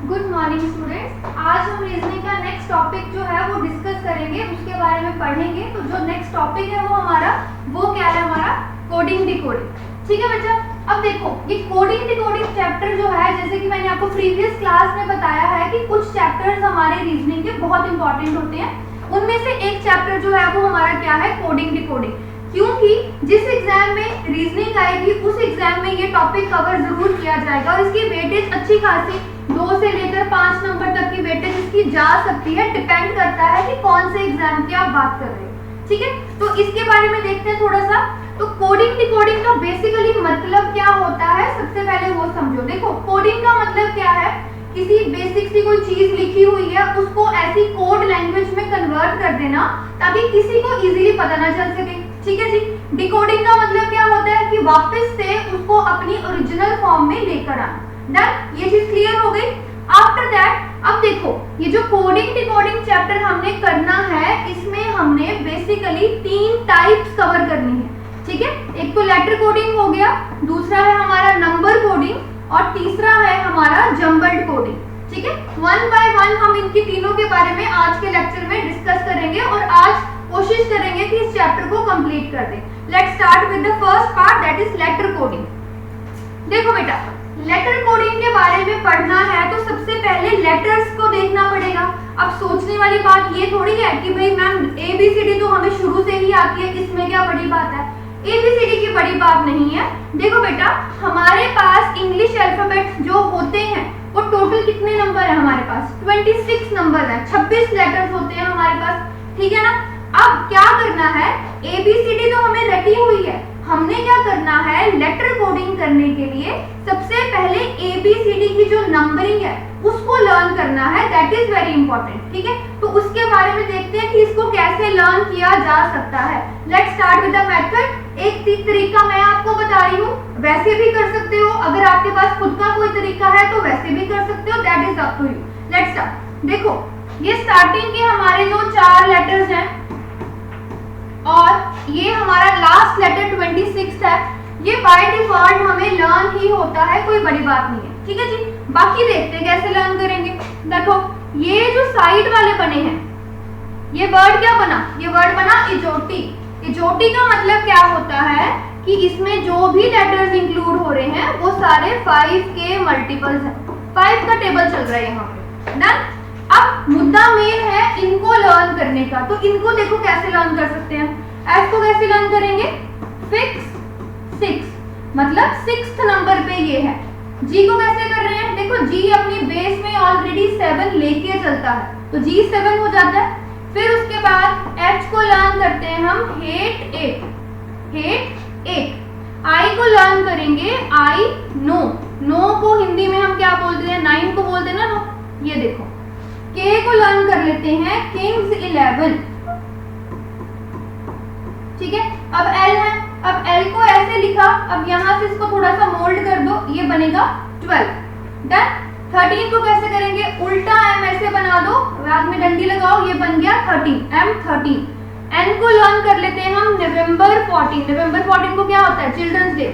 Good morning students. आज हम reasoning का नेक्स्ट टॉपिक जो है वो डिस्कस करेंगे, उसके बारे में पढ़ेंगे। तो जो नेक्स्ट टॉपिक है वो हमारा क्या है, हमारा कोडिंग डिकोडिंग। ठीक है बच्चा, अब देखो ये कोडिंग डिकोडिंग चैप्टर जो है, जैसे कि मैंने आपको प्रीवियस क्लास में बताया है कि कुछ चैप्टर्स हमारे रीजनिंग के बहुत इंपॉर्टेंट होते हैं। उनमें से एक चैप्टर जो है वो हमारा क्या है, कोडिंग डिकोडिंग। क्योंकि जिस एग्जाम में रीजनिंग आएगी उस एग्जाम में ये टॉपिक कवर जरूर किया जाएगा और इसकी वेटेज अच्छी खासी 2 से लेकर 5 नंबर तक की वेटेज इसकी जा सकती है। डिपेंड करता है कि कौन से एग्जाम की आप बात कर रहे हो। ठीक है, तो इसके बारे में देखते हैं थोड़ा सा। तो कोडिंग डिकोडिंग का बेसिकली मतलब क्या होता है, सबसे पहले वो समझो। देखो कोडिंग का मतलब क्या है, किसी बेसिक सी कोई चीज लिखी हुई है उसको ऐसी कोड लैंग्वेज में कन्वर्ट कर देना ताकि किसी को इजीली पता ना चल सके। ठीक है जी। डिकोडिंग का मतलब क्या होता है कि वापस से उसको अपनी ओरिजिनल फॉर्म में लेकर आना। डन, ये चीज क्लियर हो गई। आफ्टर दैट अब देखो ये जो कोडिंग डिकोडिंग चैप्टर हमने करना है, इसमें हमने बेसिकली 3 टाइप्स कवर करनी है। ठीक है, एक तो लेटर कोडिंग हो गया, दूसरा है हमारा नंबर कोडिंग और तीसरा है हमारा जम्बल्ड कोडिंग। ठीक है, 1 बाय 1 हम इनकी तीनों के बारे में आज के लेक्चर में डिस्कस करेंगे और आज कोशिश करेंगे कि इस चैप्टर को कंप्लीट कर दें। Let's start with the first part, that is letter coding. देखो बेटा, लेटर कोडिंग के बारे में पढ़ना है तो सबसे पहले लेटर्स को देखना पड़ेगा। अब सोचने वाली बात ये थोड़ी है कि भाई मैम ABCD तो हमें शुरू से ही आती है, इसमें क्या बड़ी बात है। ABCD की बड़ी बात नहीं है। देखो बेटा, हमारे पास इंग्लिश अल्फाबेट जो होते हैं वो टोटल कितने नंबर है हमारे पास, 26 नंबर है, 26 लेटर्स होते हैं हमारे पास। ठीक है ना। अब क्या करना है, ABCD तो हमें रटी हुई है, हमने क्या करना है, लेटर कोडिंग करने के लिए सबसे पहले ABCD की जो नंबरिंग है उसको लर्न करना है। That is very important. ठीक है, तो उसके बारे में देखते हैं कि इसको कैसे लर्न किया जा सकता है। Let's start with the method. एक तरीका मैं आपको बता रही हूँ, वैसे भी कर सकते हो, अगर आपके पास खुद का कोई तरीका है तो वैसे भी कर सकते हो, that is up to you. Let's start. देखो ये स्टार्टिंग के हमारे जो 4 लेटर्स हैं और ये हमारा लास्ट लेटर 26 है, ये बाय डिफॉल्ट हमें लर्न ही होता है, कोई बड़ी बात नहीं है। ठीक है जी, बाकी देखते हैं कैसे लर्न करेंगे। देखो ये जो साइड वाले बने हैं, ये वर्ड क्या बना, ये वर्ड बना इजोटी। इजोटी का मतलब क्या होता है कि इसमें जो भी लेटर्स इंक्लूड हो रहे हैं वो सारे 5 के मल्टीपल्स हैं। 5 का टेबल चल रहा है यहाँ पे। डन। अब मुद्दा मेन है इनको लर्न करने का, तो इनको देखो कैसे लर्न कर सकते हैं। एस को कैसे लर्न करेंगे, फिक्स 6, मतलब 6th नंबर पे ये है। जी को कैसे कर रहे हैं, देखो जी अपनी बेस में ऑलरेडी 7 लेके चलता है तो जी 7 हो जाता है। फिर उसके बाद एच को लर्न करते हैं हम, हेट 8। आई को लर्न करेंगे, आई नो को हिंदी में हम क्या बोलते हैं, 9 को बोलते हैं ना नो। ये देखो के को लर्न कर लेते हैं, किंग्स 11। ठीक है, अब एल है, अब एल को ऐसे लिखा, अब यहां से इसको थोड़ा सा मोल्ड कर दो, ये बनेगा 12। डन। 13 को कैसे करेंगे, उल्टा एम ऐसे बना दो, बाद में डंडी लगाओ, ये बन गया 13, M13। एन को लर्न कर लेते हैं हम, नवंबर 14। नवंबर 14 को क्या होता है, चिल्ड्रंस डे,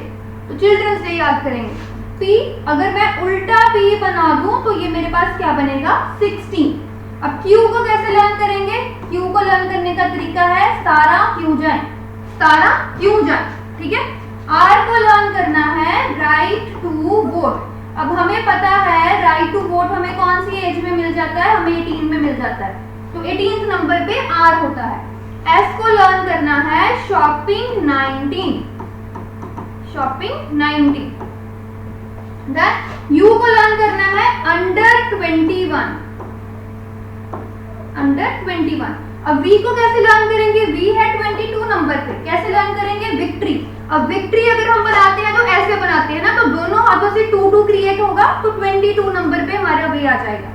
तो चिल्ड्रंस डे याद करेंगे। पी, अगर मैं उल्टा पी बना दूं तो ये मेरे पास क्या बनेगा, 16। अब क्यू को कैसे लर्न करेंगे, क्यू को लर्न करने का तरीका है सारा क्यू जाए। ठीक है। आर को लर्न करना है, राइट टू वोट। अब हमें पता है राइट टू वोट हमें कौन सी एज में मिल जाता है, हमें 18 में मिल जाता है, तो 18th नंबर पे आर होता है। एस को लर्न करना है, शॉपिंग 19। यू को लर्न करना है, अंडर 21। अब वी को कैसे लर्न करेंगे, वी है 22 नंबर पे, कैसे लर्न करेंगे, विक्ट्री। अब विक्ट्री अगर हम बनाते हैं तो ऐसे बनाते हैं ना, तो दोनों हाथों से 2 क्रिएट होगा, तो 22 नंबर पे हमारा वी आ जाएगा।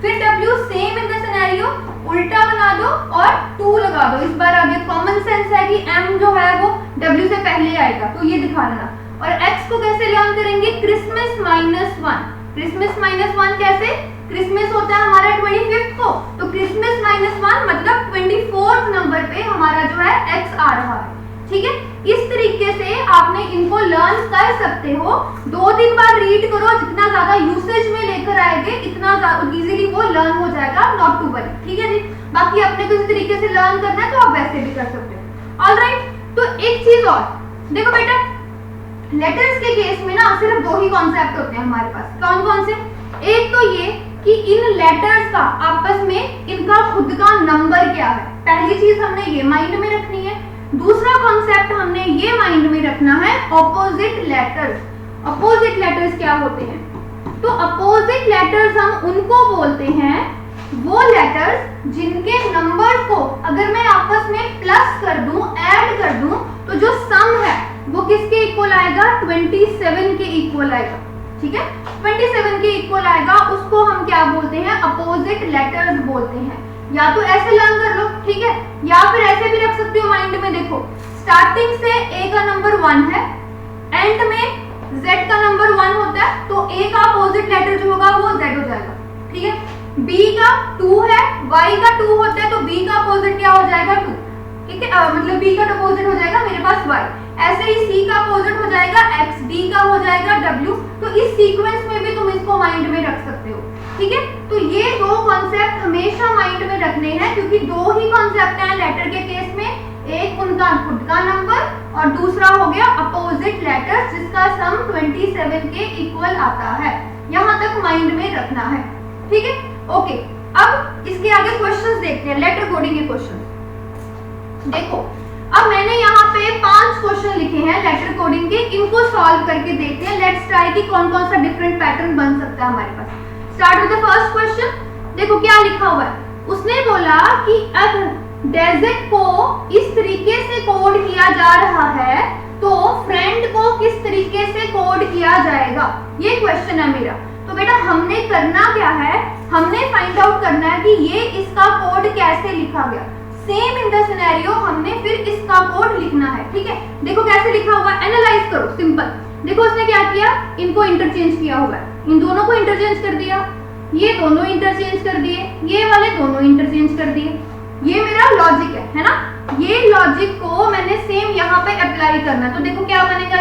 फिर W, same in the scenario, उल्टा बना दो और 2 लगा दो। इस बार आगे कॉमन सेंस है कि एम जो है वो डब्ल्यू से पहले आएगा, तो ये दिखा देना। और एक्स को कैसे लर्न करेंगे, क्रिसमस -1 कैसे, क्रिसमस होता है हमारा 25th को, तो क्रिसमस -1 मतलब 24th नंबर पे हमारा जो है एक्स आ रहा है। ठीक है, इस तरीके से आपने इनको लर्न कर सकते हो। 2-3 बार रीड करो, जितना ज्यादा यूसेज में लेकर आएंगे इतना इजीली वो लर्न हो जाएगा, नॉट टू वरी, ठीक है जी। बाकी अपने को इस तरीके से लर्न करना है तो आप वैसे भी कर सकते हो। ऑलराइट, तो एक चीज और देखो बेटा, लेटर्स के केस में ना सिर्फ दो ही कॉन्सेप्ट होते हैं हमारे पास। कौन कौन से? एक तो ये कि इन लेटर्स का आपस में इनका खुद का नंबर क्या है, पहली चीज हमने ये माइंड में रखनी है। दूसरा कॉन्सेप्ट हमने ये माइंड में रखना है, ऑपोजिट लेटर्स। अपोजिट लेटर्स क्या होते हैं? तो अपोजिट लेटर्स हम उनको बोलते हैं, वो लेटर्स जिनके नंबर को अगर मैं आपस में प्लस कर दूं, ऐड कर दूं, तो जो सम है वो किसके इक्वल आएगा? 27 के इक्वल आएगा, ठीक है। 27 के इक्वल आएगा, उसको हम क्या बोलते हैं? अपोजिट लेटर्स बोलते हैं। या तो ऐसे लर्न कर लो, ठीक है, या फिर ऐसे भी रख सकते हो माइंड में। देखो, स्टार्टिंग से ए का नंबर 1 है, एंड में z का नंबर 1 होता है, तो a का अपोजिट लेटर जो होगा वो z हो जाएगा, ठीक है। b का 2 है, y का 2 होता है, तो b का अपोजिट क्या हो जाएगा? 2, ठीक है। मतलब b का अपोजिट हो जाएगा मेरे पास y। ऐसे ही c का अपोजिट हो जाएगा x, d का हो जाएगा w। तो इस सीक्वेंस में भी तुम इसको माइंड में रख सकते हो, ठीक है। तो ये दो कॉन्सेप्ट हमेशा माइंड में रखने हैं, क्योंकि दो ही कॉन्सेप्ट हैं लेटर के केस में, एक उनका खुद का नंबर और दूसरा हो गया अपोजिट लेटर्स जिसका सम 27 के इक्वल आता है। यहां तक माइंड में रखना है, ठीक है, ओके। अब इसके आगे क्वेश्चंस देखते हैं, लेटर कोडिंग के क्वेश्चंस। देखो, अब मैंने यहाँ पे 5 क्वेश्चन लिखे हैं लेटर कोडिंग के, इनको सॉल्व करके देखते हैं। लेट्स ट्राई कि कौन कौन सा डिफरेंट पैटर्न बन सकता है हमारे पास। Start with the first question. देखो क्या लिखा हुआ है, उसने बोला कि अगर डेजर्ट को इस तरीके से कोड किया जा रहा है तो फ्रेंड को किस तरीके से कोड किया जाएगा, ये क्वेश्चन है मेरा। तो बेटा हमने करना क्या है, हमने फाइंड आउट करना है कि ये इसका कोड कैसे लिखा गया। सेम इन द सिनेरियो हमने फिर इसका कोड लिखना है, ठीक है। देखो कैसे लिखा हुआ है, एनालाइज करो, सिंपल। देखो उसने क्या किया, इनको इंटरचेंज किया हुआ है, इन दोनों को इंटरचेंज कर दिया, ये दोनों इंटरचेंज कर दिए, ये वाले दोनों इंटरचेंज कर दिए। ये मेरा लॉजिक है ना। ये लॉजिक को मैंने सेम यहाँ पे अप्लाई करना है। तो देखो क्या बनेगा,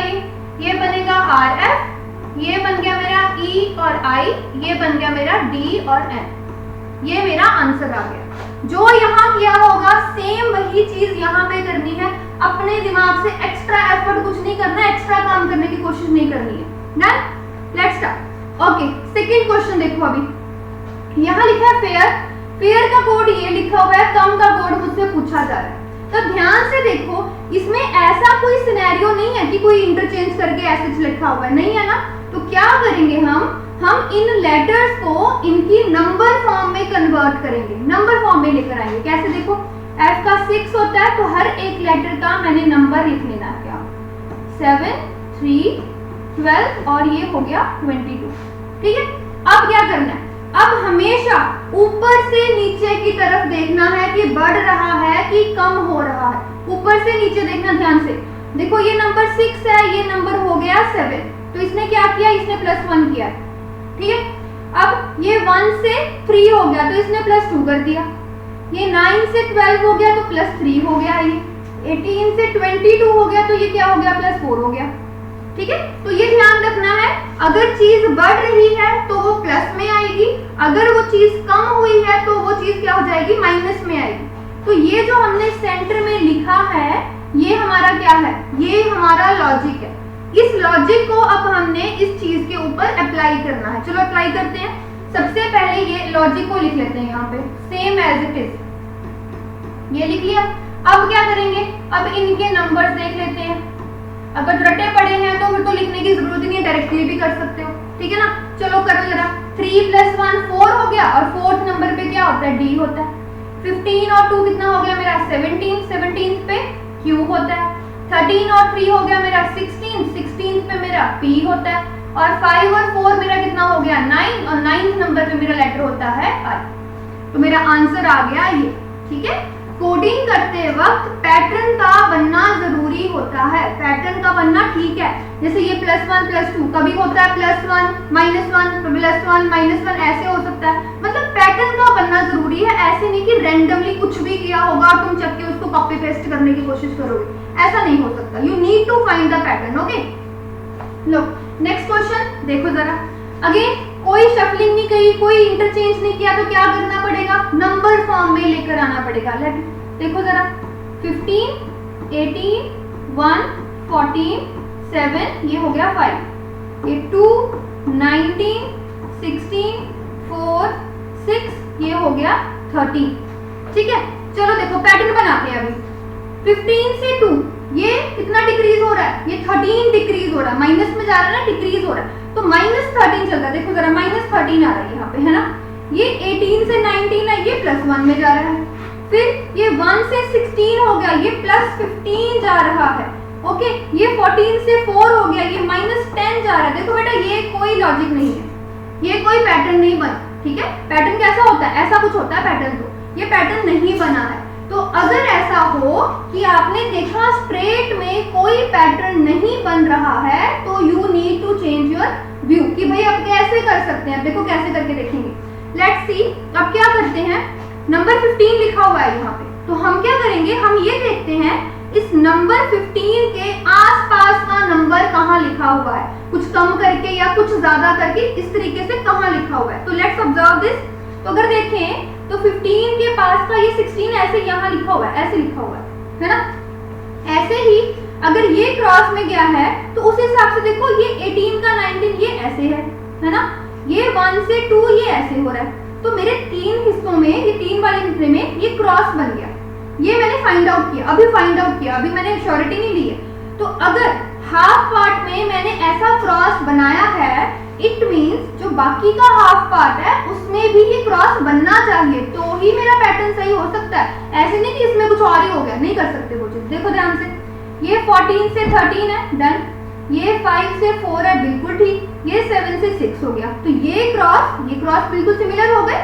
ये बनेगा RF, ये बन गया मेरा E और I, ये बन गया मेरा D और N। ये मेरा आंसर आ गया। जो यहाँ किया होगा सेम वही चीज यहाँ पे करनी है। अपने दिमाग से एक्स्ट्रा एफर्ट कुछ नहीं करना, एक्स्ट्रा काम करने की कोशिश नहीं करनी है। Done, let's start. Okay, second question देखो, अभी यहाँ लिखा है फेयर। फेयर का कोड ये लिखा हुआ है, कम का कोड मुझसे पूछा जा रहा है। तो ध्यान से देखो, इसमें ऐसा कोई सिनेरियो नहीं है कि कोई इंटरचेंज करके ऐसे लिखा हुआ है, नहीं है ना। तो क्या करेंगे हम इन लेटर्स को इनकी नंबर फॉर्म में कन्वर्ट करेंगे, नंबर फॉर्म में लेकर आएंगे। कैसे? देखो f का 6 होता है, तो हर एक लेटर का मैंने नंबर लिख लेना है, क्या 7, 3, 12 और ये हो गया 22, ठीक है। अब क्या करना है, अब हमेशा ऊपर से नीचे की तरफ देखना है कि बढ़ रहा है कि कम हो रहा है। ऊपर से नीचे देखना ध्यान से। देखो ये नंबर 6 है, ये नंबर हो गया 7, तो इसने क्या किया, इसने +1 किया, ठीक है। अब ये 1 से 3 हो गया, तो इसने +2 कर दिया। ये 9 से 12 हो गया, तो +3 हो गया। ये 18 से 22 हो गया, तो ये क्या हो गया, +4 हो गया, ठीक है। तो ये ध्यान रखना है, अगर चीज बढ़ रही है तो वो प्लस में आएगी, अगर वो चीज कम हुई है तो वो चीज क्या हो जाएगी, माइनस में आएगी। तो ये जो हमने सेंटर में लिखा है, ये हमारा क्या है, ये हमारा लॉजिक है। इस लॉजिक को अब हमने इस चीज के ऊपर अप्लाई करना है। चलो अप्लाई करते हैं। सबसे पहले ये लॉजिक को लिख लेते हैं यहाँ पे, सेम एज इट इज, ये लिख लिया। अब क्या करेंगे, अब इनके नंबर्स देख लेते हैं। अगर रटे पड़े हैं तो फिर तो लिखने की जरूरत ही नहीं है, डायरेक्टली भी कर सकते हो, ठीक है ना। चलो करो जरा, 3 + 1 4 हो गया, और 4th नंबर पे क्या होता है, D होता है। 15 और 2 कितना हो गया मेरा, 17, 17th पे Q होता है। 13 और 3 हो गया मेरा 16, 16th पे मेरा P होता है। और 5 और 4 मेरा कितना हो गया, 9, और 9th नंबर पे मेरा लेटर होता है I। तो मेरा आंसर आ गया ये, ठीक है। कोडिंग करते वक्त पैटर्न का बनना जरूरी होता है, पैटर्न का बनना, ठीक है। जैसे ये +1 +2 कभी होता है +1 -1 +1 -1, ऐसे हो सकता है। मतलब पैटर्न का बनना जरूरी है, ऐसे नहीं कि रैंडमली कुछ भी किया होगा और तुम चक्के उसको कॉपी पेस्ट करने की कोशिश करोगे, ऐसा नहीं हो सकता। You need to find the pattern, okay. लो नेक्स्ट क्वेश्चन देखो जरा। अगेन कोई शफलिंग नहीं की, कोई इंटरचेंज नहीं किया, तो क्या करना पड़ेगा, नंबर फॉर्म में लेकर आना पड़ेगा। देखो जरा 15, 18, 1, 14, 7, ये हो गया 5, ये 2, 19, 16, 4, 6, ये हो गया 13। ठीक है, चलो देखो पैटर्न बनाते हैं। अभी 15 से 2 ये कितना डिक्रीज हो रहा है, ये 13 डिक्रीज हो रहा है, माइनस में जा रहा है ना, डिक्रीज हो रहा है, तो -13 चल रहा है। देखो जरा -13 आ रहा है यहाँ पे, है ना। ये 18 से 19 है, ये +1 में जा रहा है। फिर ये 1 से 16 हो गया, ये +15 जा रहा है। ओके, ये 14 से 4 हो गया, ये -10 जा रहा है। देखो बेटा ये कोई लॉजिक नहीं है, ये कोई पैटर्न नहीं बना। ठीक है, पैटर्न कैसा होता है, ऐसा कुछ होता है पैटर्न, तो ये पैटर्न नहीं बना है। तो अगर ऐसा हो कि आपने देखा स्ट्रेट में कोई पैटर्न नहीं बन रहा है, तो you need to change your view कि भाई अब कैसे कर सकते हैं। देखो कैसे करके देखेंगे, लेट्स सी। अब क्या करते हैं, नंबर 15 लिखा हुआ है यहाँ पे, तो हम क्या करेंगे, हम ये देखते हैं इस नंबर 15 के आसपास का नंबर कहाँ लिखा हुआ है, कुछ कम करके या कुछ ज्यादा करके, इस तरीके से कहाँ लिखा हुआ है। तो लेट्स ऑब्जर्व दिस। तो अगर देखें तो 15 के पास का ये 16 ऐसे यहाँ लिखा हुआ है, ऐसे लिखा हुआ है ना। ऐसे ही अगर ये क्रॉस में गया है तो उस हिसाब से देखो ये 18 का 19 ये ऐसे है ना। ये 1 से 2 ये ऐसे हो रहा है। तो मेरे 3 हिस्सों में, ये 3 वाले हिस्से में ये क्रॉस बन गया। ये मैंने फाइंड आउट किया, अभी फाइंड आउट किया, अभी मैंने श्योरिटी नहीं ली है। तो अगर हाफ पार्ट में मैंने ऐसा क्रॉस बनाया है, इट मीन्स जो बाकी का हाफ पार्ट है उसमें भी ये क्रॉस बनना चाहिए, तो ही मेरा पैटर्न सही हो सकता है। ऐसे नहीं कि इसमें कुछ और ही हो गया, नहीं कर सकते वो चीज। देखो ध्यान से, ये 14 से 13 है, डन। ये 5 से 4 है, बिल्कुल ठीक। ये 7 से 6 हो गया, तो ये क्रॉस बिल्कुल सिमिलर हो गए।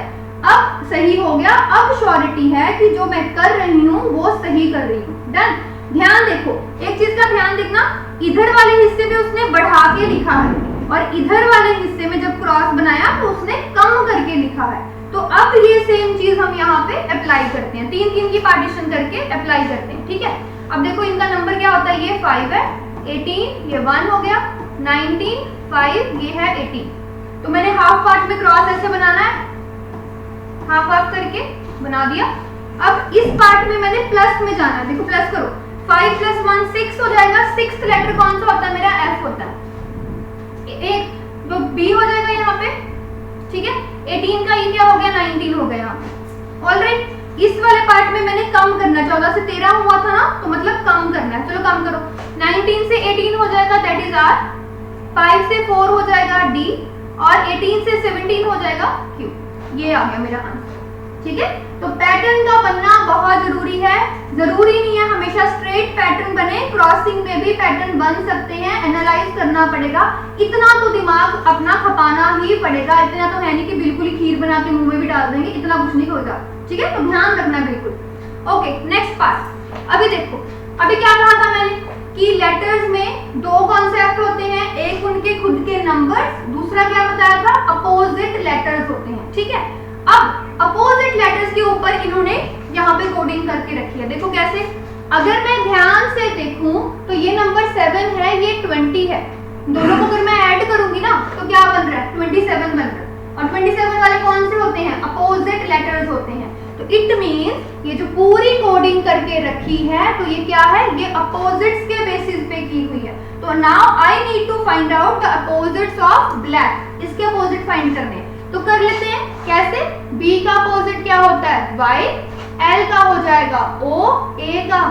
अब सही हो गया। अब श्योरिटी है कि जो मैं कर रही हूँ वो सही कर रही हूँ, डन। ध्यान देखो, एक चीज का ध्यान देखना, इधर वाले हिस्से में उसने बढ़ा के लिखा है और इधर वाले हिस्से में जब क्रॉस बनाया तो उसने कम करके लिखा है। तो अब ये सेम चीज हम यहाँ पे अप्लाई करते हैं, 3-3 की पार्टीशन करके अप्लाई करते हैं। ठीक है, अब देखो इनका नंबर क्या होता है, ये 5 है, 18 ये 1 हो गया, 19 5 ये है 18। तो मैंने हाफ पार्ट में क्रॉस ऐसे बनाना है, हाफ करके बना दिया। अब इस पार्ट में मैंने प्लस में जाना है, देखो प्लस करो, 5 + 1 6 हो जाएगा। 6th लेटर कौन सा होता है मेरा, F होता है। एक जो B हो जाएगा यहाँ पे, ठीक है। 18 का ये क्या हो गया, 19 हो गया यहाँ पे। ऑलराइट, इस वाले पार्ट में मैंने कम करना, 14 से 13 हुआ था ना, तो मतलब कम करना है। चलो कम करो, 19 से 18 हो जाएगा, दैट इज R। 5 से 4 हो जाएगा D, और 18 से 17 हो जाएगा Q। ये आ गया मेरा आंसर। ठीक है, तो पैटर्न का बनना बहुत जरूरी है। जरूरी नहीं है हमेशा स्ट्रेट पैटर्न बने, क्रॉसिंग में भी पैटर्न बन सकते हैं। एनालाइज करना पड़ेगा, इतना तो दिमाग अपना खपाना ही पड़ेगा। इतना तो है नहीं कि बिल्कुल ही खीर बना के मुंह में भी डाल देंगे, इतना कुछ नहीं होगा। ठीक है, तो ध्यान रखना बिल्कुल। Okay, next part. अभी देखो, अभी क्या कहा था मैंने कि लेटर्स में 2 कॉन्सेप्ट होते हैं, एक उनके खुद के नंबर्स, दूसरा क्या बताया था, अपोजिट लेटर्स होते हैं। ठीक है, अब अपोजिट लेटर्स के ऊपर इन्होंने यहाँ पे कोडिंग करके रखी है। देखो कैसे, अगर मैं ध्यान से देखूं तो ये नंबर 7 है, ये 20 है। दोनों को अगर मैं ऐड करूंगी ना तो क्या बन रहा है, 27 बन रहा है। और 27 वाले कौन से होते हैं, अपोजिट लेटर्स होते हैं। तो इट मीन्स ये जो पूरी कोडिंग करके रखी है, तो ये क्या है, ये अपोजिट्स के बेसिस पे की हुई है। तो now I need to find out the opposites of black. इसके अपोजिट फाइंड करने हैं, तो कर लेते हैं। कैसे, B का अपोजिट क्या होता है, Y, L का हो जाएगा O, A का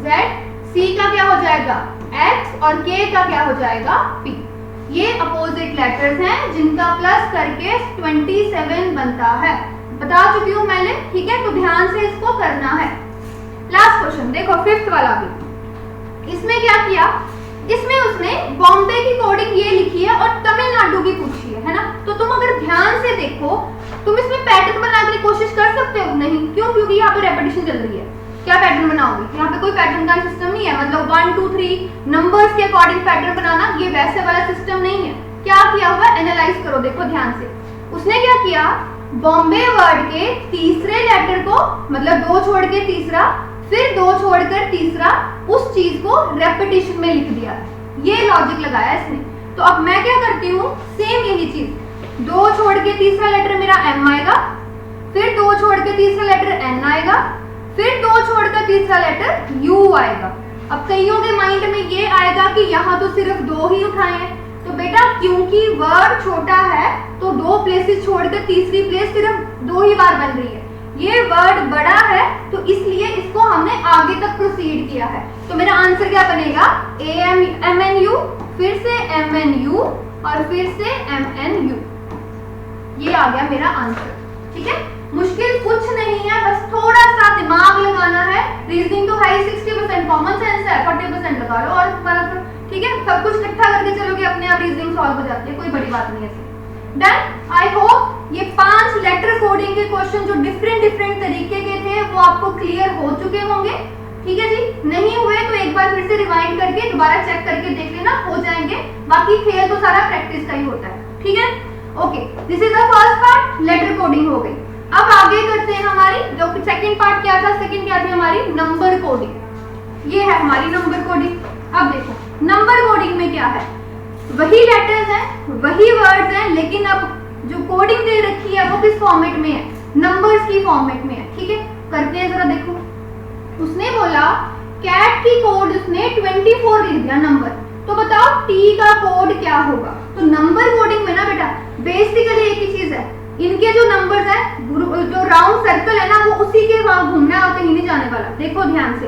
Z, C का क्या हो जाएगा X, और K का क्या हो जाएगा P। ये अपोजिट लेटर्स हैं जिनका प्लस करके 27 बनता है। बता चुकी हूं मैंने, ठीक है, तो ध्यान से इसको करना है। लास्ट क्वेश्चन देखो, 5th वाला भी। इसमें क्या किया, इसमें उसने बॉम्बे की कोडिंग ये लिखी है और तमिलनाडु की पूछी है ना। तो तुम अगर ध्यान से देखो, तुम इसमें पैटर्न बनाने की कोशिश कर सकते हो, नहीं क्यों, क्योंकि यहाँ पे रेपिटेशन चल रही है। क्या पैटर्न बनाओगे, यहाँ पे कोई पैटर्न का सिस्टम नहीं है, मतलब 1 2 3 नंबर्स के अकॉर्डिंग पैटर्न बनाना, ये वैसे वाला सिस्टम नहीं है। क्या किया हुआ, एनालाइज करो, देखो ध्यान से। उसने क्या किया, बॉम्बे वर्ड के तीसरे लेटर को, मतलब 2 छोड़ के तीसरा, फिर 2 छोड़कर तीसरा, उस चीज को रेपिटेशन में लिख दिया। ये लॉजिक लगाया इसने। तो अब मैं क्या करती हूँ, सेम यही चीज 2 छोड़ के तीसरा लेटर मेरा M आएगा, फिर 2 छोड़ के तीसरा लेटर N आएगा, फिर 2 छोड़ कर तीसरा लेटर U आएगा। अब कईयों के माइंड में ये आएगा कि यहाँ तो सिर्फ 2 ही उठाए हैं, तो बेटा क्योंकि वर्ड छोटा है तो 2 प्लेसेस छोड़कर तीसरी प्लेस सिर्फ 2 ही बार बन रही है। ये वर्ड बड़ा है तो इसलिए इसको हमने आगे तक प्रोसीड किया है। तो मेरा आंसर क्या बनेगा, MNU, फिर से MNU और फिर से MNU। ये आ गया मेरा आंसर। ठीक है, मुश्किल कुछ नहीं है, बस थोड़ा सा दिमाग लगाना है। रीजनिंग तो है 60%, कॉमन सेंस है 40% लगा लो और तुम्हारा, ठीक है, सब कुछ इकट्ठा करके चलोगे अपने आप रीजनिंग सॉल्व हो जाती है, कोई बड़ी बात नहीं है। डन। आई होप ये 5 लेटर कोडिंग के क्वेश्चन जो डिफरेंट तरीके के थे वो आपको क्लियर हो चुके होंगे। ठीक है जी, नहीं हुए तो एक बार फिर से रिवाइंड करके दोबारा चेक करके देख लेना, हो जाएंगे। बाकी खेल तो सारा प्रैक्टिस का ही होता है। ठीक है, okay, this is the first part, letter coding हो गई। अब आगे करते हैं हमारी जो सेकंड पार्ट क्या था, सेकंड क्या थी हमारी, नंबर कोडिंग। ये है हमारी नंबर कोडिंग। अब देखो नंबर कोडिंग में क्या है, वही लेटर्स हैं, वही वर्ड्स हैं, लेकिन अब जो कोडिंग दे रखी है वो किस फॉर्मेट में है, नंबर्स की फॉर्मेट में है। ठीक है, करते हैं जरा। देखो उसने बोला कैट की कोड उसने 24 लिख दिया नंबर, तो बताओ टी का कोड क्या होगा। तो नंबर कोडिंग में ना बेटा बेसिकली एक ही चीज है, इनके जो नंबर्स है, जो राउंड सर्कल है ना, वो उसी के वहां घूमना है और कहीं नहीं जाने वाला। देखो ध्यान से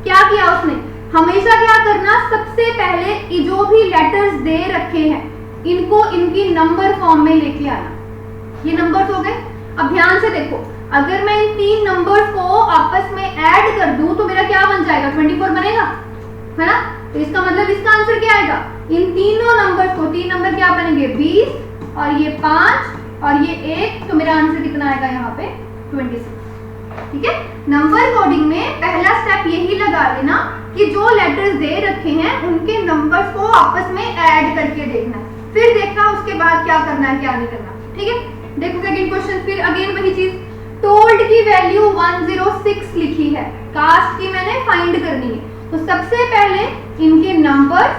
क्या किया उसने, हमेशा क्या करना, सबसे पहले जो भी लेटर्स दे रखे हैं इनको इनकी नंबर फॉर्म में लेके आना। ये नंबर्स हो गए। अब ध्यान से देखो, अगर मैं इन 3 नंबर्स को आपस में ऐड कर दूं तो मेरा क्या बन जाएगा, 24 बनेगा, है ना। तो इसका मतलब इसका आंसर क्या आएगा, इन तीनों नंबर्स को, 3 नंबर क्या बनेंगे 20 और ये 5 और ये 1, तो मेरा आंसर कितना आएगा यहाँ पे 26। ठीक है, नंबर कोडिंग में पहला स्टेप यही लगा लेना कि जो लेटर्स दे रखे हैं उनके नंबर्स को आपस में ऐड करके देखना, फिर देखना उसके बाद क्या करना है क्या नहीं करना। ठीक है, देखो सेकंड क्वेश्चन, फिर अगेन वही चीज, टोल्ड की वैल्यू 106 लिखी है, कास्ट की मैंने फाइंड करनी है। तो सबसे पहले इनके नंबर्स,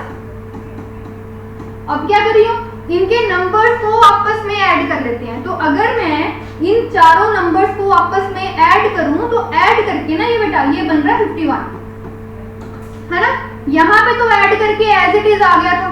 अब क्या कर रही हूं, इनके नंबर्स को आपस में ऐड कर लेते हैं। तो अगर मैं इन चारों नंबर्स को आपस में ऐड करूं तो ऐड करके ना ये बेटा ये बन रहा है 51, है ना। यहाँ पे तो ऐड करके एज इट इज आ गया था,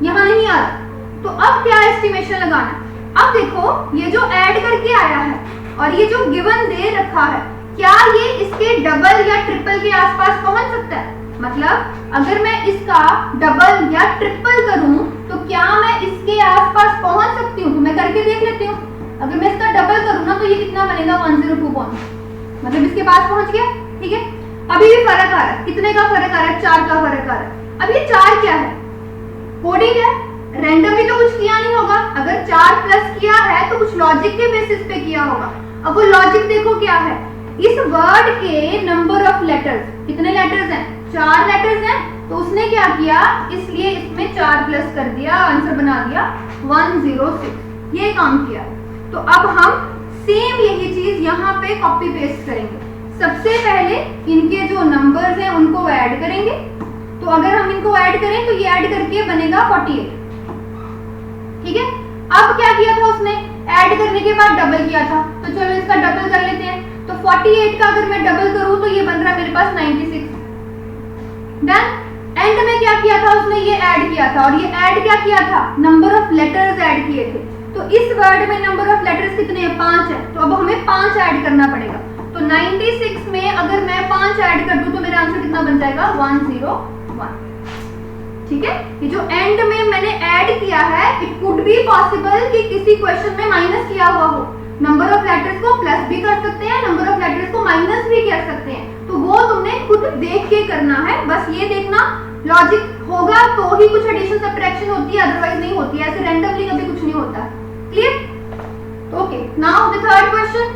यहाँ नहीं आ रहा। तो अब क्या एस्टिमेशन लगाना, अब देखो ये जो ऐड करके आया है और ये जो गिवन दे रखा है, क्या ये इसके डबल या ट्रिपल के आसपास पहुंच सकता है। मतलब अगर मैं इसका डबल या ट्रिपल करूं तो क्या मैं इसके आसपास पहुंच सकती हूँ, तो मैं करके देख लेती हूँ। अगर मैं इसका डबल करूं ना तो ये कितना बनेगा 102 पॉइंट, मतलब इसके पास पहुंच गया। ठीक है, अभी भी फर्क आ रहा है, कितने का फर्क आ रहा है, 4 का फर्क आ रहा है। अब ये 4 क्या है, कोडिंग है, रैंडमली तो कुछ किया नहीं होगा। अगर 4 प्लस किया है तो कुछ लॉजिक के बेसिस पे किया होगा। अब वो लॉजिक देखो क्या है, इस वर्ड के नंबर ऑफ लेटर्स, कितने लेटर्स हैं, 4 लेटर्स हैं, तो उसने क्या किया, इसलिए इसमें 4 प्लस कर दिया, आंसर बना दिया 106, ये काम किया। तो अब हम सेम यही चीज यहाँ पे कॉपी पेस्ट करेंगे। सबसे पहले इनके जो नंबर्स हैं उनको ऐड करेंगे। तो अगर हम इनको ऐड करें तो ये ऐड करके बनेगा 48। ठीक है, अब क्या किया था उसने, ऐड करने के बाद डबल किया था, तो चलो इसका डबल कर लेते हैं। तो 48 का अगर मैं डबल करूं तो ये बन रहा है मेरे पास 96। डन। एंड में क्या किया था उसने, ये ऐड किया था, और ये ऐड क्या किया था, नंबर ऑफ लेटर्स ऐड किए थे। तो इस वर्ड में नंबर ऑफ लेटर्स कितने हैं, 5 है, तो अब हमें 5 ऐड करना पड़ेगा। तो 96 में अगर मैं 5 ऐड कर दूं तो मेरा आंसर कितना बन जाएगा 101। ठीक है, ये जो एंड में मैंने ऐड किया है, इट कुड बी पॉसिबल कि किसी क्वेश्चन में माइनस किया हुआ हो। नंबर ऑफ लेटर्स को प्लस भी कर सकते हैं, नंबर ऑफ लेटर्स को माइनस भी कर सकते हैं, तो वो तुमने खुद देख के करना है। बस ये देखना लॉजिक होगा तो ही कुछ एडिशन सब्ट्रैक्शन होती है, अदरवाइज नहीं होती है, ऐसे रैंडमली कभी कुछ नहीं होता। Clear? Okay, now the third question.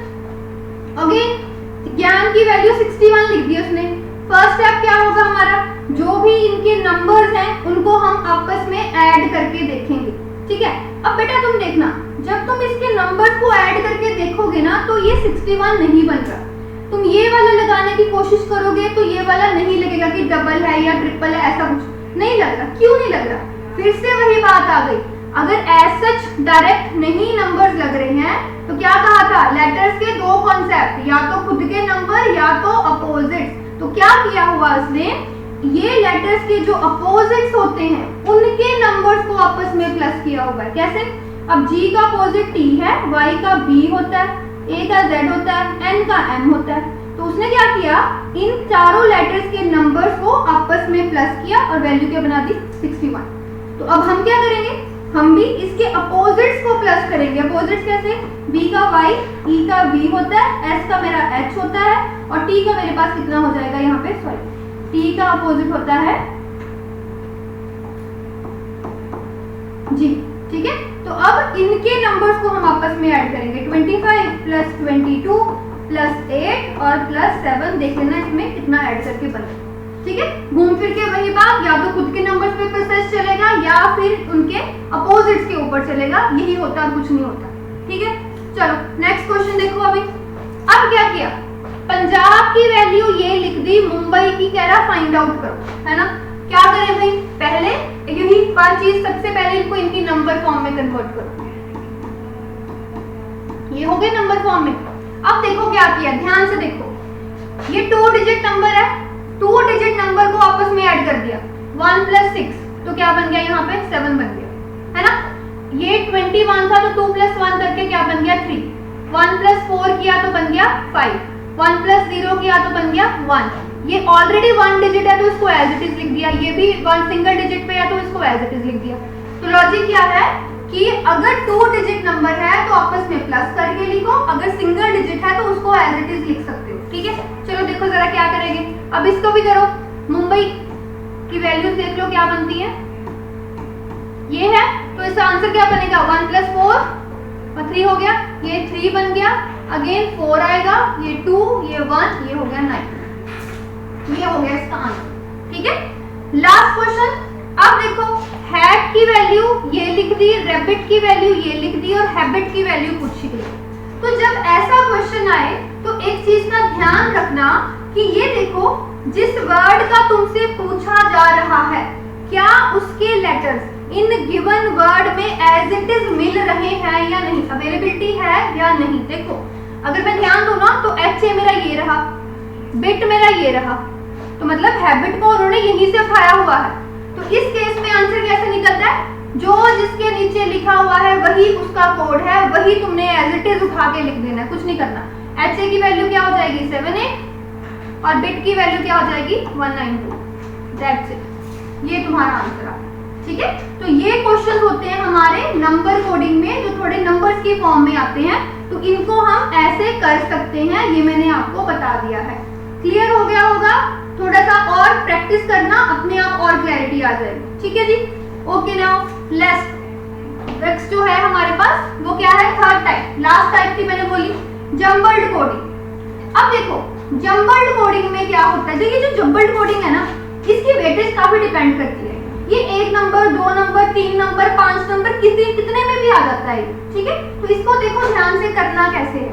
Again ज्ञान की वैल्यू 61 लिख दी उसने। फर्स्ट स्टेप क्या होगा हमारा, जो भी इनके नंबर्स हैं उनको हम आपस में ऐड करके देखेंगे। ठीक है, अब बेटा तुम देखना, जब तुम इसके नंबर्स को ऐड करके देखोगे ना तो ये 61 नहीं बन रहा। तुम ये वाला लगाने की कोशिश करोगे तो ये वाला नहीं लगेगा कि डबल है या ट्रिपल है, ऐसा कुछ नहीं लग रहा। क्यों नहीं लग रहा, फिर से वही बात आ गई। अगर एज सच डायरेक्ट नहीं नंबर्स लग रहे हैं तो क्या कहा था, लेटर्स के दो कॉन्सेप्ट, या तो खुद के नंबर या तो अपोजिट्स। तो क्या किया हुआ उसने, ये लेटर्स के जो अपोजिट्स होते हैं उनके नंबर्स को आपस में प्लस किया हुआ है। कैसे, अब G का अपोजिट T है, Y का B होता है, A का Z होता है, N का M होता है। तो उसने क्या किया, इन चारों लेटर्स के नंबर्स को आपस में प्लस किया और वैल्यू क्या बना दी 61। तो अब हम क्या करेंगे, हम भी इसके अपोजिट्स को प्लस करेंगे। अपोजिट्स कैसे, B का Y, E का V होता है, S का मेरा H होता है और T का मेरे पास कितना हो जाएगा यहाँ पे, सॉरी T का अपोजिट होता है G। ठीक है, तो अब इनके नंबर्स को हम आपस में ऐड करेंगे, 25 प्लस 22 प्लस 8 और प्लस 7, देख लेना इसमें कितना ऐड करके बने। ठीक है, घूम फिर के वही बात, या तो खुद के नंबर्स पे प्रोसेस चलेगा या फिर उनके अपोजिट्स के ऊपर चलेगा, यही होता है, कुछ नहीं होता। ठीक है, चलो नेक्स्ट क्वेश्चन देखो। अभी अब क्या किया, पंजाब की वैल्यू ये लिख दी, मुंबई की कह रहा फाइंड आउट करो, है ना। क्या करें भाई, पहले यही पांच चीज, सबसे पहले इनको इनकी नंबर फॉर्म में कन्वर्ट करो। ये हो गए नंबर फॉर्म में। अब देखो क्या किया, ध्यान से देखो, ये 2 डिजिट नंबर है, 2 डिजिट नंबर को आपस में ऐड कर दिया, 1 प्लस 6 तो क्या बन गया यहाँ पे 7 बन गया, है ना। ये 21 था तो 2 प्लस 1 करके क्या बन गया 3, 1 प्लस 4 किया तो बन गया 5, 1 प्लस 0 किया तो बन गया 1। ये ऑलरेडी 1 डिजिट है तो इसको एज इट इज लिख दिया, ये भी 1 सिंगल डिजिट पे है तो इसको एज इट इज लिख दिया। तो लॉजिक क्या है कि अगर 2 डिजिट नंबर है तो आपस में प्लस करके लिखो, अगर सिंगल डिजिट है तो उसको एज इट इज लिख सकते हो। ठीक है, चलो देखो जरा क्या करेंगे। अब इसको भी करो, मुंबई की वैल्यूज देख लो क्या बनती है, ये है तो इसका आंसर क्या बनेगा, 1 प्लस 4 और 3 हो गया, ये 3 बन गया, अगेन 4 आएगा, ये 2, ये 1, ये हो गया 9, ये हो गया इसका आंसर। ठीक है, लास्ट क्वेश्चन। अब देखो, हैट की वैल्यू ये लिख दी, रैबिट की वैल्यू ये लिख दी और हैबिट की वैल्यू पूछी गई। तो जब ऐसा क्वेश्चन आए तो एक चीज का ध्यान रखना कि ये देखो, जिस वर्ड का तुमसे पूछा जा रहा है क्या उसके लेटर्स इन गिवन वर्ड में एज इट इज मिल रहे हैं या नहीं, अवेलेबिलिटी है या नहीं। देखो अगर मैं ध्यान दूं ना तो एच ए मेरा ये रहा, बिट मेरा ये रहा, तो मतलब हैबिट को उन्होंने यहीं से उठाया हुआ है। तो इस केस में आंसर कैसे निकलता है, जो जिसके नीचे लिखा हुआ है वही उसका कोड है, वही तुमने एज इट इज उठा के लिख देना है, कुछ नहीं करना। एच ए की वैल्यू क्या हो जाएगी 78 और बिट की वैल्यू क्या हो जाएगी 192, दैट्स इट, ये तुम्हारा आंसर है। ठीक है, तो ये क्वेश्चन होते हैं हमारे नंबर कोडिंग में जो थोड़े नंबर्स की फॉर्म में आते हैं, तो इनको हम ऐसे कर सकते हैं, ये मैंने आपको बता दिया है। क्लियर हो गया होगा, थोड़ा सा और प्रैक्टिस करना, अपने आप और क्लैरिटी आ जाएगी। ठीक है जी, ओके। नाउ नेक्स्ट जो है हमारे पास वो क्या है, थर्ड टाइप। लास्ट टाइप थी मैंने बोली जम्बल्ड कोडिंग। अब देखो जम्बल्ड कोडिंग में क्या होता है, देखिए जो जम्बल्ड कोडिंग है ना, इसकी वेटेज काफी डिपेंड करती है। ये 1 नंबर 2 नंबर 3 नंबर 5 नंबर कितने में भी आ जाता है। ठीक है, तो इसको देखो ध्यान से करना कैसे है।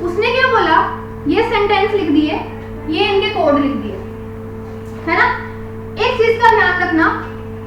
उसने क्या बोला, ये सेंटेंस लिख दिए, ये इनके कोड लिख दिए, है ना। एक चीज का ध्यान रखना,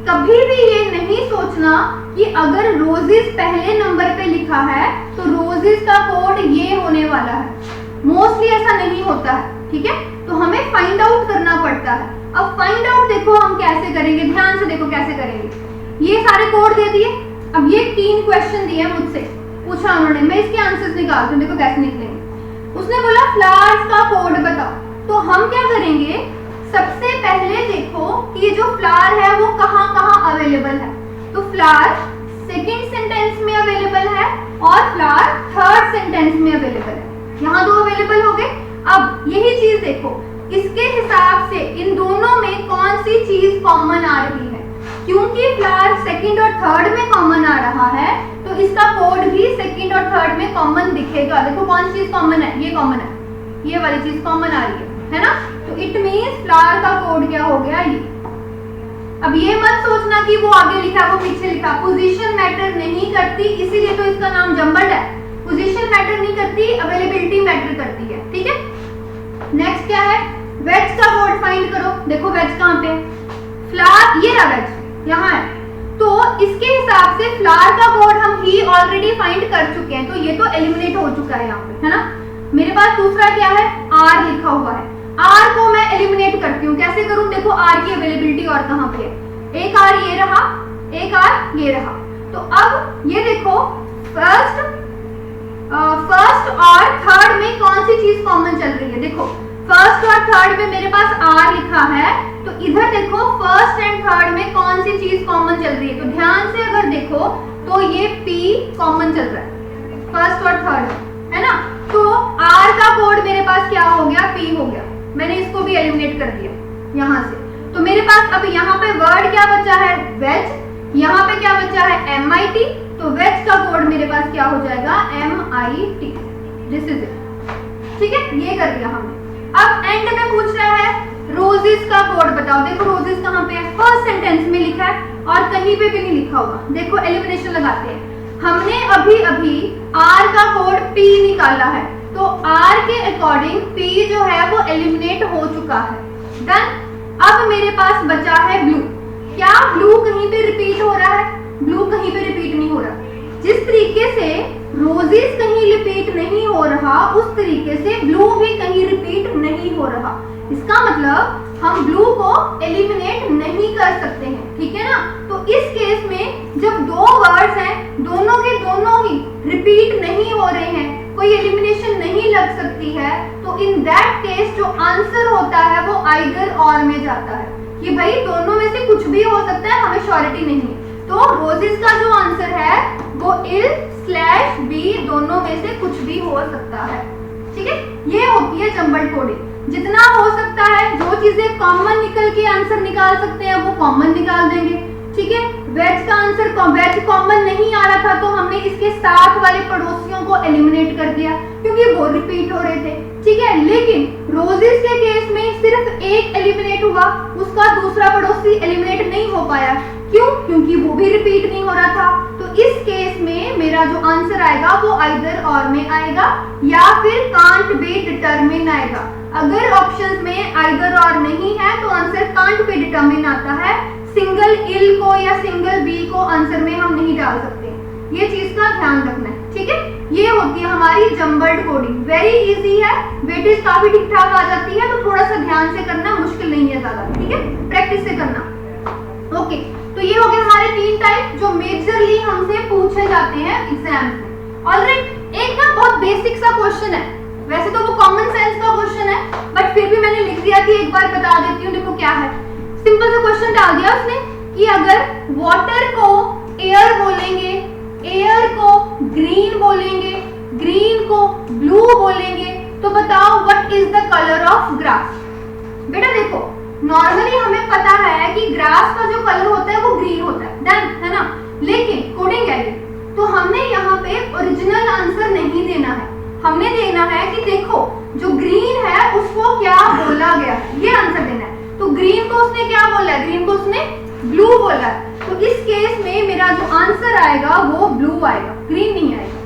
कभी भी ये नहीं सोचना कि अगर रोजेस पहले नंबर पे लिखा है तो रोजेस का कोड ये होने वाला है। मोस्टली ऐसा नहीं होता है। ठीक है, तो हमें फाइंड आउट करना पड़ता है। अब फाइंड आउट देखो हम कैसे करेंगे, ध्यान से देखो कैसे करेंगे। ये सारे कोड दे दिए, अब ये 3 क्वेश्चन दिए मुझसे, पूछा उन्होंने, मैं इसके आंसर्स निकालती हूँ, देखो कैसे निकलेंगे। उसने बोला फ्लावर्स का कोड बताओ, तो हम क्या करेंगे, सबसे पहले देखो कि ये जो फ्लावर है वो कहाँ कहाँ अवेलेबल है। तो फ्लावर सेकेंड सेंटेंस में अवेलेबल है और फ्लावर थर्ड सेंटेंस में अवेलेबल है, यहाँ 2 अवेलेबल हो गए। अब यही चीज देखो, इसके हिसाब से इन दोनों में कौन सी चीज कॉमन आ रही है, क्योंकि फ्लावर सेकंड और थर्ड में कॉमन आ रहा है तो इसका कोड भी सेकंड और थर्ड में कॉमन दिखेगा। देखो कौन सी चीज कॉमन है, ये कॉमन है, ये वाली चीज कॉमन आ रही है ना। तो इट मींस फ्लावर का कोड क्या हो गया ये। अब ये मत सोचना कि वो आगे लिखा वो पीछे लिखा, पोजीशन मैटर नहीं करती, इसीलिए तो इसका नाम जम्बल्ड है। पोजीशन मैटर नहीं करती, अवेलेबिलिटी मैटर करती है। ठीक है, नेक्स्ट क्या है, वेज का कोड फाइंड करो। देखो वेज कहाँ पे, फ्लावर ये रहा वेज यहाँ है, तो इसके हिसाब से फ्लावर का कोड हम ही ऑलरेडी फाइंड कर चुके हैं, तो ये तो एलिमिनेट हो चुका है यहाँ पे, है ना। मेरे पास दूसरा क्या है, आर लिखा हुआ है। आर को मैं एलिमिनेट करती हूँ, कैसे करूँ, देखो आर की अवेलेबिलिटी और कहाँ पे है, एक आर ये रहा, एक आर ये रहा। तो अब ये देखो फर्स्ट और थर्ड में कौन सी चीज कॉमन चल रही है, देखो फर्स्ट और थर्ड में मेरे पास आर लिखा है, तो इधर देखो फर्स्ट एंड थर्ड में कौन सी चीज कॉमन चल रही है, तो ध्यान से अगर देखो तो ये पी कॉमन चल रहा है फर्स्ट और थर्ड, है ना। तो आर का कोड मेरे पास क्या हो गया, पी हो गया। मैंने इसको भी एलिमिनेट कर दिया यहाँ से। तो मेरे पास अब यहाँ पे वर्ड क्या बचा है, वेज, यहाँ पे क्या बचा है, MIT, तो वेज का कोड मेरे पास क्या हो जाएगा, MIT, दिस इज इट, ठीक है, ये कर दिया हमने। अब एंड में पूछ रहा है रोजेस का कोड बताओ, देखो रोजेस कहाँ पे है, फर्स्ट सेंटेंस में लिखा है और कहीं पे भी नहीं लिखा हुआ। देखो एलिमिनेशन लगाते हैं, हमने अभी अभी आर का कोड P निकाला है, तो R के अकॉर्डिंग P जो है वो एलिमिनेट हो चुका है, डन। अब मेरे पास बचा है ब्लू, क्या ब्लू कहीं पे रिपीट हो रहा है, ब्लू कहीं पे रिपीट नहीं हो रहा। जिस तरीके से रोजेस कहीं रिपीट नहीं हो रहा, उस तरीके से ब्लू भी कहीं रिपीट नहीं हो रहा। इसका मतलब हम ब्लू को एलिमिनेट नहीं कर सकते हैं, ठीक है ना। तो इस केस में जब दो वर्ड्स हैं, दोनों के दोनों ही रिपीट नहीं हो रहे हैं, कोई एलिमिनेशन नहीं लग सकती है, तो इन दैट केस जो आंसर होता है वो आइदर और में जाता है, कि भाई दोनों में से कुछ भी हो सकता है, हमें श्योरिटी नहीं है। तो रोजेस का जो आंसर है वो इल/बी दोनों में से कुछ भी हो सकता है, ठीक है। ये होती है जम्बल्ड कोडिंग, जितना हो सकता है, जो चीजें कॉमन निकल के आंसर निकाल सकते हैं वो कॉमन निकाल देंगे, ठीक है। वेज का आंसर वेज कॉमन नहीं आ रहा था, तो हमने इसके साथ वाले पड़ोसियों को एलिमिनेट कर दिया क्योंकि वो रिपीट हो रहे थे, ठीक है। लेकिन रोजेस के केस में सिर्फ एक एलिमिनेट हुआ, उसका दूसरा पड़ोसी एलिमिनेट नहीं हो पाया, क्यों, क्योंकि वो भी रिपीट नहीं हो रहा था। तो इस केस में मेरा जो आंसर आएगा वो आइदर और में आएगा या फिर कांट बी डिटरमिन आएगा। अगर ऑप्शंस में आइदर और नहीं है तो आंसर कांट बी डिटरमिन आता है, सिंगल इल को या सिंगल बी को आंसर में हम नहीं डाल सकते, ये चीज का ध्यान रखना है, ठीक है। ये होती है हमारी जम्बल्ड कोडिंग, वेरी इजी है, वेटेज काफी ठीक ठाक आ जाती है, तो थोड़ा सा ध्यान से करना, मुश्किल नहीं है ज्यादा, ठीक है, प्रैक्टिस से करना। ओके, तो ये हो गए हमारे 3 टाइप जो मेजरली हमसे पूछे जाते हैं एग्जाम्स में। ऑलराइट, एक ना बहुत बेसिक सा क्वेश्चन है, वैसे तो वो कॉमन सेंस का क्वेश्चन है, बट फिर भी मैंने लिख दिया कि एक बार बता देती हूँ। देखो क्या है, सिंपल सा क्वेश्चन डाल दिया उसने कि अगर वाटर को एयर बोलेंगे, एयर को ग्रीन बोलेंगे, ग्रीन को ब्लू बोलेंगे, तो बताओ what is the colour of grass. बेटा देखो, नॉर्मली हमें पता है कि ग्रास का जो कलर होता है वो ग्रीन होता है, डन है ना। लेकिन कोडिंग है ये, तो हमने यहाँ पे ओरिजिनल आंसर नहीं देना है, हमने देना है कि देखो जो ग्रीन है उसको क्या बोला गया है, ये आंसर देना है। तो ग्रीन को उसने क्या बोला है, ग्रीन को उसने ब्लू बोला है, तो इस केस में मेरा जो आंसर आएगा वो ब्लू आएगा, ग्रीन नहीं आएगा।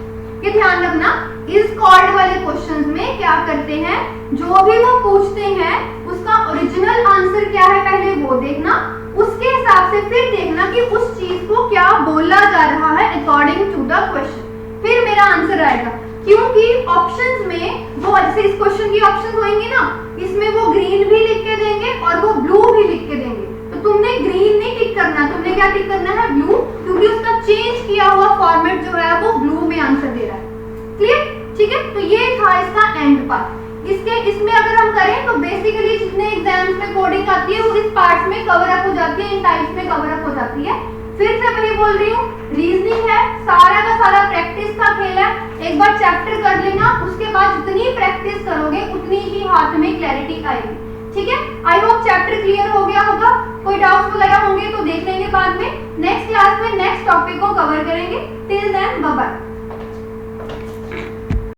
ये ध्यान रखना, इस कॉर्ड वाले क्वेश्चंस में क्या करते हैं, जो भी वो पूछते हैं उसका ओरिजिनल आंसर क्या है पहले वो देखना, उसके हिसाब से फिर देखना कि उस चीज को क्या बोला जा रहा है अकॉर्डिंग टू द क्वेश्चन, फिर मेरा आंसर आएगा। क्योंकि ऑप्शंस में वो जैसे इस क्वेश्चन की ऑप्शंस होंगे ना, इसमें वो ग्रीन भी लिख के देंगे और वो ब्लू भी लिख के देंगे, तो तुमने ग्रीन नहीं टिक करना, तुमने क्या टिक करना है, ब्लू, क्योंकि उसका चेंज किया हुआ फॉर्मेट जो है वो ब्लू में आंसर दे रहा है। क्लियर, ठीक है। तो ये था इसका एंड पार्ट। इसमें अगर हम करें तो बेसिकली जितने एग्जाम्स में कोडिंग आती है वो इस पार्ट में कवर अप हो जाती है, इन टाइप्स में कवर अप हो जाती है। फिर से वही बोल रही हूँ, रीजनिंग है, सारा का सारा प्रैक्टिस का खेल है। एक बार चैप्टर कर लेना, उसके बाद जितनी प्रैक्टिस करोगे उतनी ही हाथ में क्लैरिटी आएगी, ठीक है। आई होप चैप्टर क्लियर हो गया होगा। कोई डाउट्स वगैरह होंगे तो देख लेंगे बाद में, नेक्स्ट क्लास में नेक्स्ट टॉपिक को कवर करेंगे। Till then bye bye.